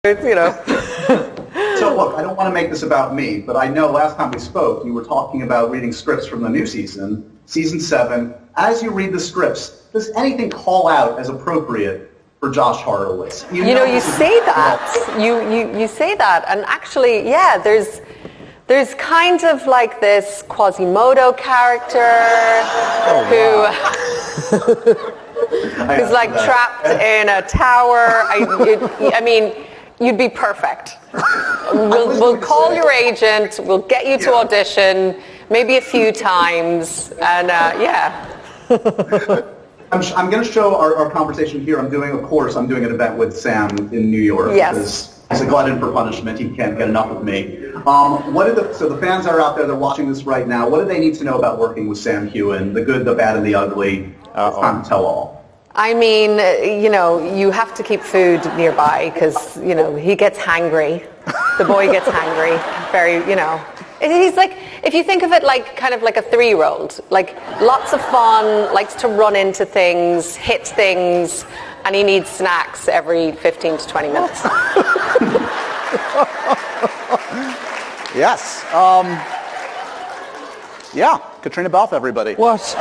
you know. So look, I don't want to make this about me, but I know last time we spoke, you were talking about reading scripts from the new season, season 7. As you read the scripts, does anything call out as appropriate for Josh Horowitz? You say that. You say that, and actually, yeah, there's kind of like this Quasimodo character who's like trapped in a tower. I mean, you'd be perfect. We'll call your agent. We'll get you to audition, maybe a few times, and yeah. I'm going to show our conversation here. I'm doing an event with Sam in New York. Yes. Because he's a glutton for punishment. He can't get enough of me. So the fans are out there, they're watching this right now. What do they need to know about working with Sam Heughan? The good, the bad, and the ugly. It's time to tell all. I mean, you have to keep food nearby because, he gets hangry. The boy gets hangry. He's like, if you think of it like kind of like a 3-year-old, like lots of fun, likes to run into things, hit things, and he needs snacks every 15 to 20 minutes. Yes. Yeah, Katrina Balfe, everybody. What?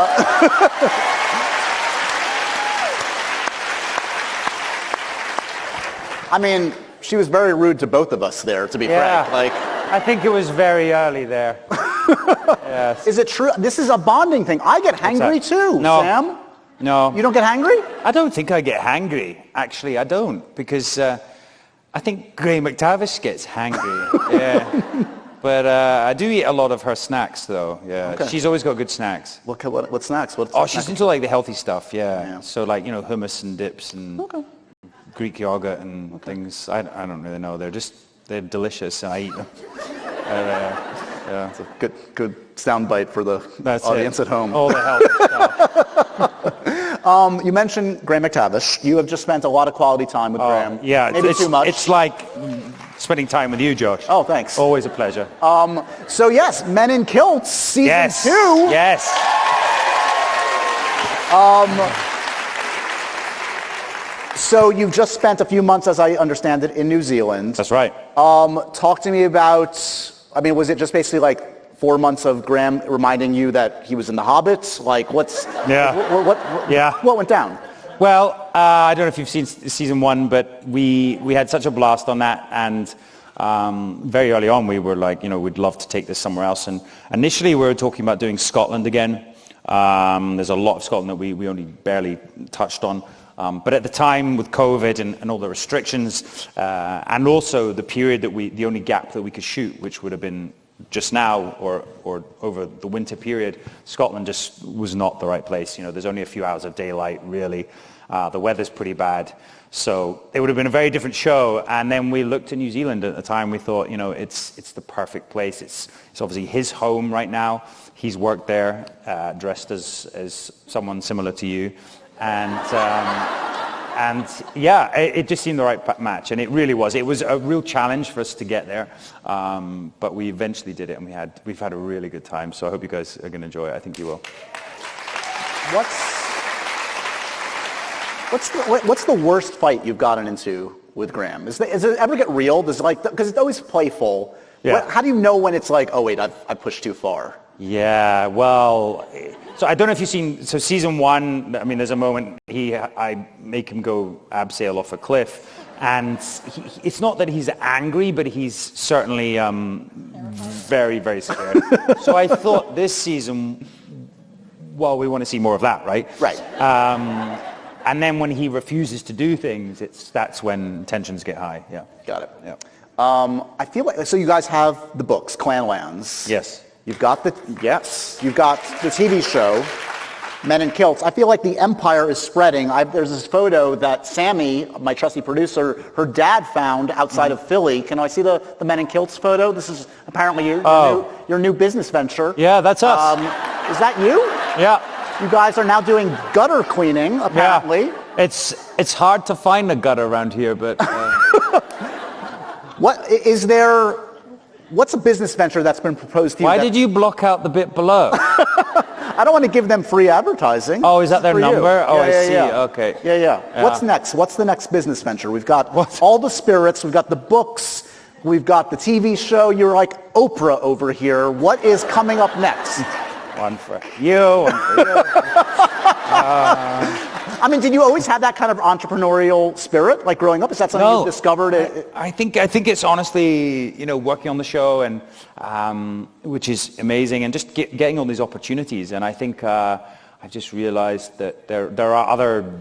I mean, she was very rude to both of us there, to be frank. I think it was very early there. Yes. Is it true? This is a bonding thing. I get hangry too, No. Sam. No. You don't get hangry? I don't think I get hangry. Actually, I don't. Because I think Gray McTavish gets hangry. Yeah. But I do eat a lot of her snacks, though. Yeah. Okay. She's always got good snacks. What snacks? She's into like the healthy stuff, yeah. So like, hummus and dips and Greek yogurt and things. I don't really know. They're delicious and I eat them. It's a good soundbite for the audience at home. All the healthy stuff. You mentioned Graham McTavish. You have just spent a lot of quality time with Graham. Yeah, maybe too much. It's like spending time with you, Josh. Oh, thanks. Always a pleasure. So yes, Men in Kilts, season 2. Yes. So you've just spent a few months, as I understand it, in New Zealand. That's right. Talk to me about, was it just basically like 4 months of Graham reminding you that he was in The Hobbit? Like, what went down? Well, I don't know if you've seen season 1, but we had such a blast on that, and very early on we were like, we'd love to take this somewhere else. And initially we were talking about doing Scotland again. There's a lot of Scotland that we only barely touched on. But at the time with COVID and all the restrictions, and also the period the only gap that we could shoot, which would have been just now or over the winter period, Scotland just was not the right place. There's only a few hours of daylight, really. The weather's pretty bad. So it would have been a very different show. And then we looked at New Zealand at the time. We thought, it's the perfect place. It's obviously his home right now. He's worked there, dressed as someone similar to you. And yeah, it just seemed the right match, and it really was. It was a real challenge for us to get there, but we eventually did it, and we've had a really good time. So I hope you guys are going to enjoy it. I think you will. What's the worst fight you've gotten into with Graham? Does it ever get real? Because it's always playful. Yeah. How do you know when it's like, oh wait, I pushed too far? Yeah, well, so I don't know if you've seen, so season 1, there's a moment I make him go abseil off a cliff, and it's not that he's angry, but he's certainly very, very scared. So I thought this season, well, we want to see more of that, right? Right. And then when he refuses to do things, that's when tensions get high, yeah. Got it. Yeah. I feel like, so you guys have the books, Clanlands. Yes. You've got the TV show, Men in Kilts. I feel like the empire is spreading. There's this photo that Sammy, my trusty producer, her dad found outside of Philly. Can I see the Men in Kilts photo? This is apparently your new business venture. Yeah, that's us. Is that you? Yeah. You guys are now doing gutter cleaning, apparently. Yeah. It's hard to find a gutter around here, but... What's a business venture that's been proposed to you? Why did you block out the bit below? I don't want to give them free advertising. Oh, is that their For you. number? Oh, Yeah, I yeah, see. yeah. Okay. Yeah. What's next? What's the next business venture? We've got all the spirits. We've got the books. We've got the TV show. You're like Oprah over here. What is coming up next? One for you, one for you. I mean, did you always have that kind of entrepreneurial spirit, like growing up? Is that something you discovered? I think it's honestly, working on the show and which is amazing, and just getting all these opportunities. And I think I just realized that there are other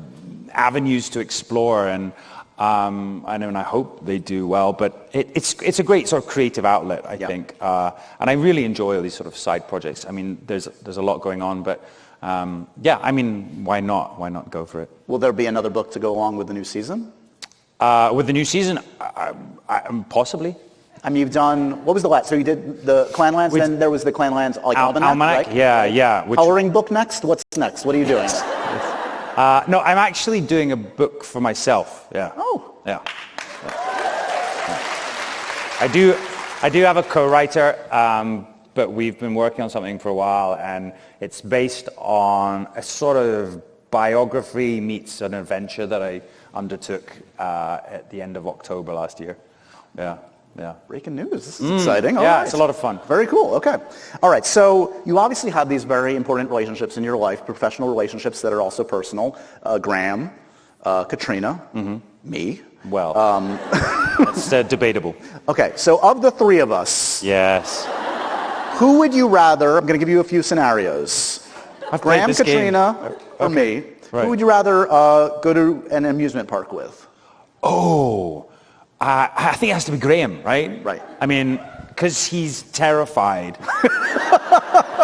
avenues to explore, and I hope they do well. But it's a great sort of creative outlet, I think, and I really enjoy all these sort of side projects. I mean, there's a lot going on, but. Why not? Why not go for it? Will there be another book to go along with the new season? With the new season, possibly. I mean, you've done, what was the last? So you did the Clanlands, then there was the Clanlands Almanac, right? Yeah. Coloring book next? What's next? What are you doing? No, I'm actually doing a book for myself. Yeah. Oh. Yeah. I do have a co-writer, but we've been working on something for a while, and it's based on a sort of biography meets an adventure that I undertook at the end of October last year. Yeah. Breaking news. This is exciting. It's a lot of fun. Very cool. Okay. All right. So you obviously have these very important relationships in your life, professional relationships that are also personal. Graham, Katrina, me. Well, that's debatable. Okay. So of the three of us, yes. Who would you rather, I'm going to give you a few scenarios, Graham, Katrina, or me, right. Who would you rather go to an amusement park with? I think it has to be Graham, right? Right. I mean, because he's terrified,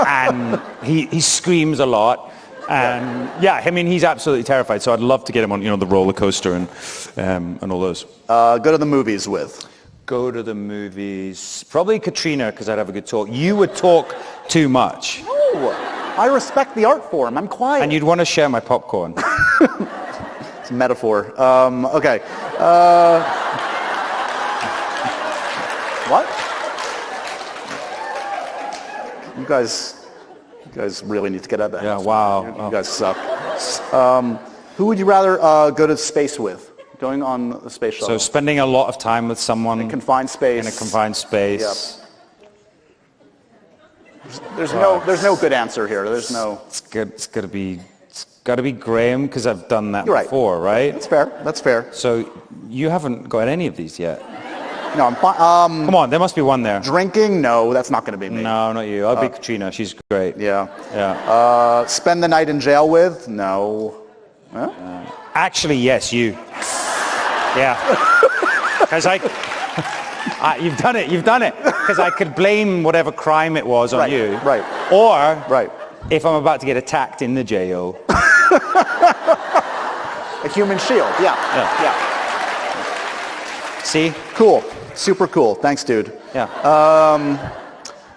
and he screams a lot, and he's absolutely terrified, so I'd love to get him on, the roller coaster and all those. Go to the movies with? Go to the movies. Probably Katrina, because I'd have a good talk. You would talk too much. Oh, I respect the art form. I'm quiet. And you'd want to share my popcorn. It's a metaphor. Okay. What? You guys really need to get out of the house. Yeah, wow. You guys suck. Who would you rather go to space with? Going on the space shuttle. So spending a lot of time with someone in a confined space. In a confined space. Yep. There's no good answer here. There's no. It's got to be Graham, because I've done that before, right? That's fair. So you haven't got any of these yet. No, I'm fine. Come on, there must be one there. Drinking? No, that's not going to be me. No, not you. I'll be Katrina. She's great. Yeah. Spend the night in jail with? No. Huh? Actually, yes, you. Yeah. Because you've done it. Because I could blame whatever crime it was on you. Right. Or, right. If I'm about to get attacked in the jail. A human shield. Yeah. See? Cool. Super cool. Thanks, dude. Yeah.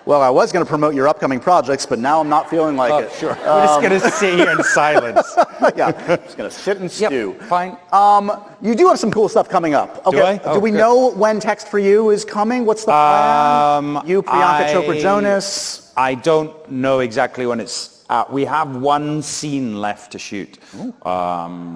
Well, I was going to promote your upcoming projects, but now I'm not feeling like it. Sure. We're just going to sit here in silence. Yeah. Just going to sit and stew. Fine. You do have some cool stuff coming up. Okay. Do I? Do we know when Text for You is coming? What's the plan? You, Priyanka Chopra Jonas. I don't know exactly when it's out. We have one scene left to shoot,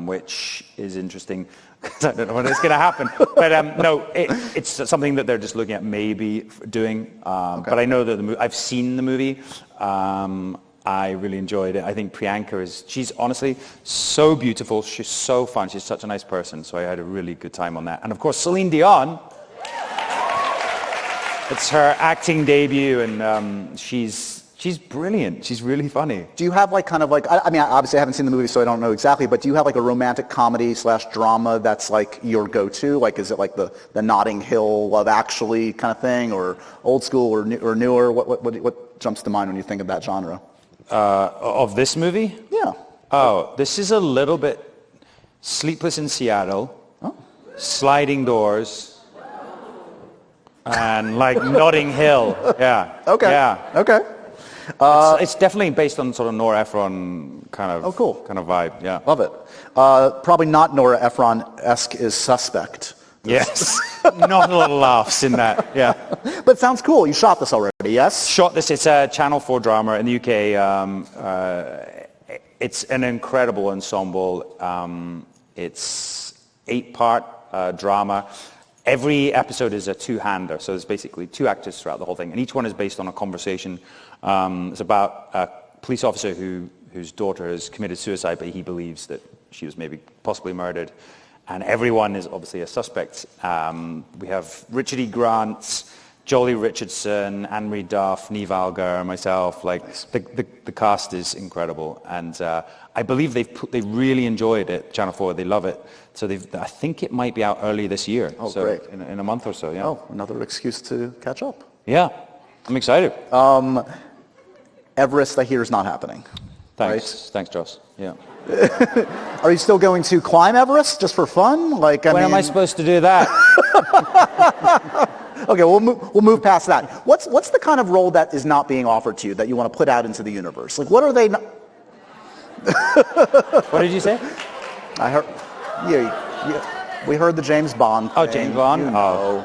which is interesting. Because I don't know when it's going to happen. But no, it's something that they're just looking at maybe doing. But I know that I've seen the movie. I really enjoyed it. I think Priyanka she's honestly so beautiful. She's so fun. She's such a nice person. So I had a really good time on that. And of course, Celine Dion. It's her acting debut, and she's brilliant. She's really funny. Do you have I mean, obviously I haven't seen the movie, so I don't know exactly, but do you have like a romantic comedy / drama that's like your go-to? Like, is it like the Notting Hill Love Actually kind of thing, or old school or newer? What jumps to mind when you think of that genre? Of this movie? Yeah. Oh, this is a little bit Sleepless in Seattle, Sliding Doors, and like Notting Hill. Yeah. Okay. Yeah. Okay. It's definitely based on sort of Nora Ephron kind of kind of vibe. Yeah. Love it. Probably not Nora Ephron-esque is Suspect. Yes. Not a lot of laughs in that, yeah. But it sounds cool. You shot this already, yes? Shot this, it's a Channel 4 drama in the UK. It's an incredible ensemble. It's 8-part drama. Every episode is a two-hander, so there's basically 2 actors throughout the whole thing, and each one is based on a conversation. It's about a police officer whose daughter has committed suicide, but he believes that she was maybe possibly murdered. And everyone is obviously a suspect. We have Richard E. Grant, Jolie Richardson, Anne-Marie Duff, Niamh Algar, myself. Like the cast is incredible, and I believe they really enjoyed it. Channel 4, they love it. So I think it might be out early this year. Oh, so great! In a month or so. Yeah. Oh, another excuse to catch up. Yeah, I'm excited. Everest, I hear, is not happening. Thanks, Thanks, Joss. Yeah. Are you still going to climb Everest just for fun? Like, When am I supposed to do that? Okay, we'll move past that. What's the kind of role that is not being offered to you that you want to put out into the universe? Like, what are they? What did you say? I heard. We heard the James Bond thing. Oh, James Bond. You know.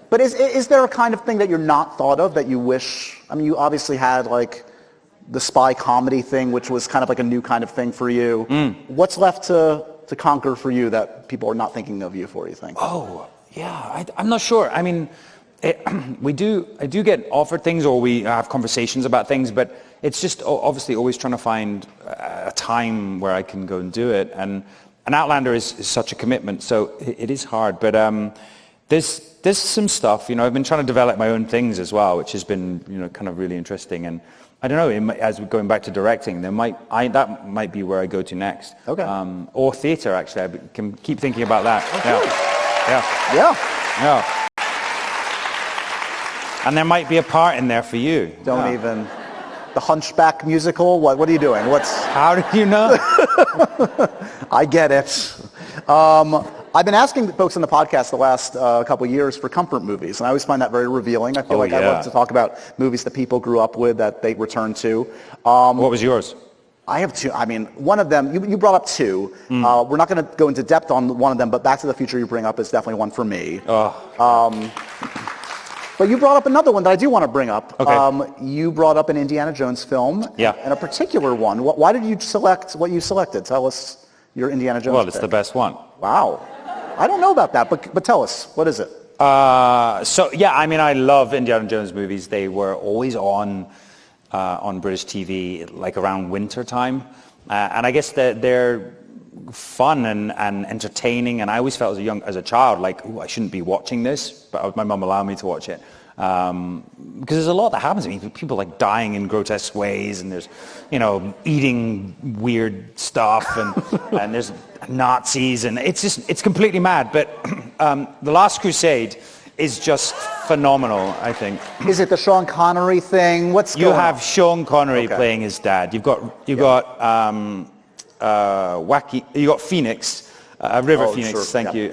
But is there a kind of thing that you're not thought of that you wish? I mean, you obviously had like the spy comedy thing, which was kind of like a new kind of thing for you. What's left to conquer for you that people are not thinking of you for, you think? Oh, yeah, I'm not sure. I mean, I do get offered things, or we have conversations about things, but it's just obviously always trying to find a time where I can go and do it. And an Outlander is such a commitment, so it is hard. But there's some stuff, I've been trying to develop my own things as well, which has been, kind of really interesting. And I don't know, as we're going back to directing, that might be where I go to next. Okay. Or theatre, actually. I can keep thinking about that. Okay. Yeah. And there might be a part in there for you. Don't even. The Hunchback musical? What are you doing? How do you know? I get it. I've been asking folks on the podcast the last couple of years for comfort movies, and I always find that very revealing. I feel I love to talk about movies that people grew up with that they return to. What was yours? I have 2. I mean, one of them, you brought up 2. We're not going to go into depth on one of them, but Back to the Future you bring up is definitely one for me. But you brought up another one that I do want to bring up. Okay. You brought up an Indiana Jones film, and a particular one. Why did you select what you selected? Tell us your Indiana Jones Well, it's pick. the best one. Wow. I don't know about that, but tell us. What is it? I love Indiana Jones movies. They were always on British TV, like around winter time. And I guess they're fun and entertaining. And I always felt as a child, like, ooh, I shouldn't be watching this, but my mum allowed me to watch it. Because there's a lot that happens. I mean, people like dying in grotesque ways, and there's, eating weird stuff, and there's Nazis, and it's completely mad. But The Last Crusade is just phenomenal, I think. Is it the Sean Connery thing? What's You going have on? Sean Connery playing his dad. You've got Phoenix, River Phoenix. Sure. Thank you.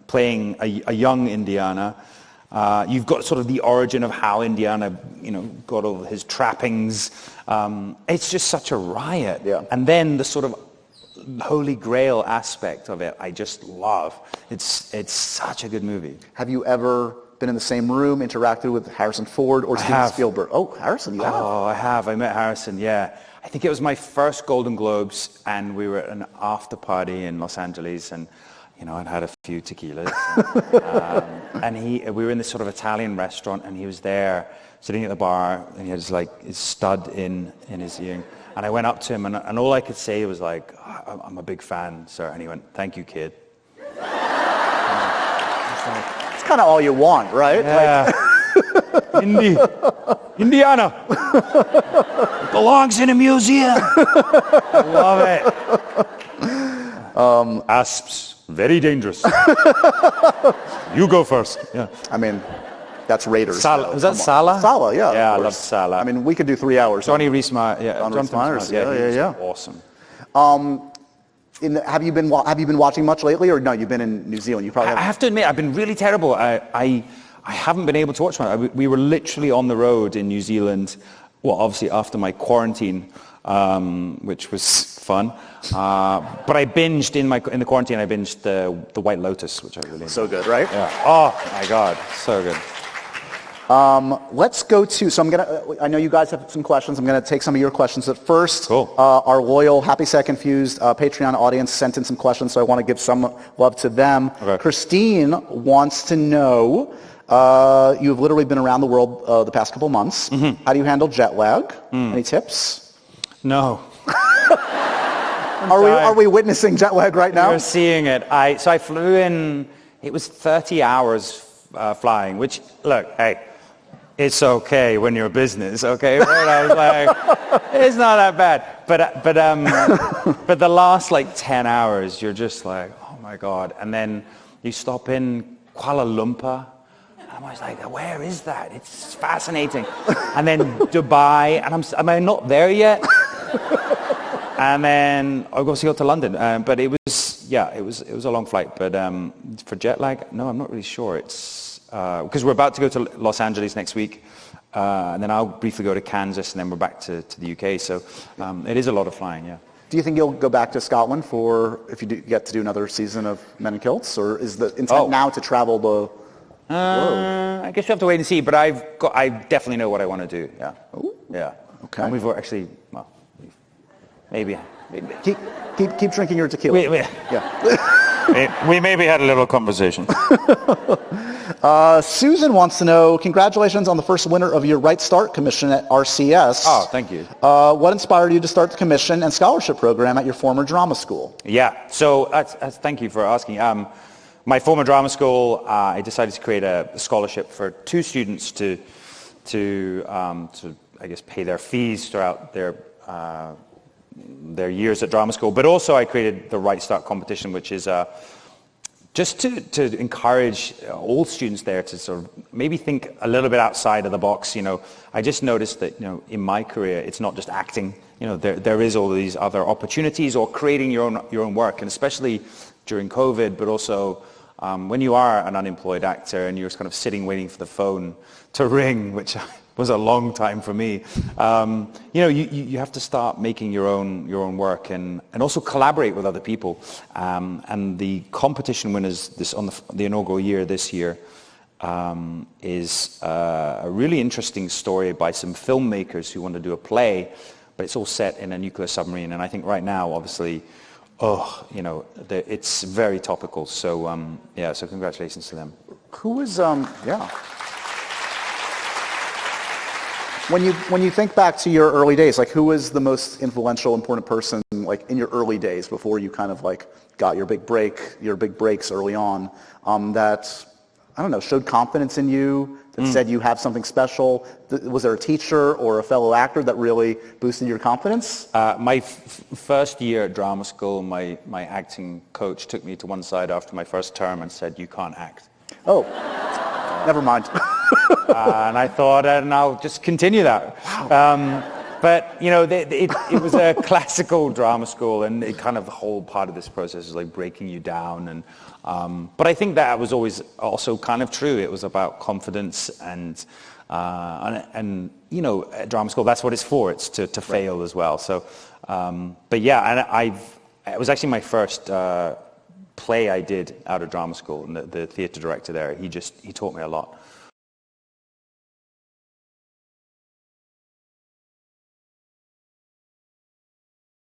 Playing a young Indiana. You've got sort of the origin of how Indiana, got all his trappings. It's just such a riot. Yeah. And then the sort of Holy Grail aspect of it, I just love. It's such a good movie. Have you ever been in the same room, interacted with Harrison Ford or Steven Spielberg? Oh, Harrison, you have? Oh, I have. I met Harrison, yeah. I think it was my first Golden Globes, and we were at an after party in Los Angeles, and I'd had a few tequilas, and we were in this sort of Italian restaurant, and he was there sitting at the bar, and he had his stud in his earring, and I went up to him, and all I could say was like, oh, I'm a big fan, sir, and he went, thank you, kid. It's kind of all you want, right? Yeah. Indiana. It belongs in a museum. I love it. Asps. Very dangerous. You go first. Yeah. I mean, that's Raiders. Sala. Was that Sala? Sala, yeah. Yeah, I love Sala. I mean, we could do 3 hours. Johnny Rhys-Meyers. Yeah, John Rhys-Meyers. Yeah. Awesome. Have you been watching much lately, or no? You've been in New Zealand. You probably. I have to admit, I've been really terrible. I haven't been able to watch one. We were literally on the road in New Zealand. Well, obviously after my quarantine, which was fun. But I binged in the quarantine. I binged the White Lotus, which I really enjoyed. So good, right? Yeah. Oh my God, so good. Let's go to, I know you guys have some questions. I'm going to take some of your questions at first. Cool. Our loyal Happy Sad Confused Patreon audience sent in some questions, so I want to give some love to them. Okay. Christine wants to know, you've literally been around the world the past couple months. Mm-hmm. How do you handle jet lag? Any tips? No. Are we witnessing jet lag right now? We're seeing it. So I flew in, it was 30 hours flying, which, look, hey, it's okay when you're a business, okay? Right? I was like, it's not that bad. But the last like 10 hours, you're just like, oh my God. And then you stop in Kuala Lumpur. And I was like, where is that? It's fascinating. And then Dubai, and am I not there yet? And then I'll go to London. But it was a long flight. But for jet lag, no, I'm not really sure. It's because we're about to go to Los Angeles next week, and then I'll briefly go to Kansas, and then we're back to the UK. So it is a lot of flying, yeah. Do you think you'll go back to Scotland if you get to do another season of Men in Kilts, or is the intent now to travel the world? I guess you have to wait and see, but I definitely know what I want to do. Yeah. Ooh. Yeah. Okay. And we've actually, maybe. Keep drinking your tequila. Yeah. We maybe had a little conversation. Susan wants to know, congratulations on the first winner of your Right Start commission at RCS. Oh, thank you. What inspired you to start the commission and scholarship program at your former drama school? Yeah, so thank you for asking. My former drama school, I decided to create a scholarship for 2 students to I guess pay their fees throughout their years at drama school. But also I created the Right Start competition, which is just to encourage all students there to sort of maybe think a little bit outside of the box. I just noticed that, in my career, it's not just acting. There is all these other opportunities, or creating your own work, and especially during COVID, but also when you are an unemployed actor and you're kind of sitting waiting for the phone to ring, which was a long time for me. You have to start making your own work and also collaborate with other people. And the competition winners on the inaugural year this year is a really interesting story by some filmmakers who want to do a play, but it's all set in a nuclear submarine. And I think right now, obviously, it's very topical. So so congratulations to them. Who is When you think back to your early days, like who was the most influential, important person, like in your early days before you kind of like got your big breaks early on, that, I don't know, showed confidence in you, that said you have something special? Was there a teacher or a fellow actor that really boosted your confidence? My first year at drama school, my acting coach took me to one side after my first term and said, "You can't act." Oh, never mind. And I thought, and I'll just continue that. But it was a classical drama school, and it kind of the whole part of this process is like breaking you down. And but I think that was always also kind of true. It was about confidence and at drama school, that's what it's for. It's to fail as well. So, but yeah, and it was actually my first play I did out of drama school, and the theatre director there, he taught me a lot.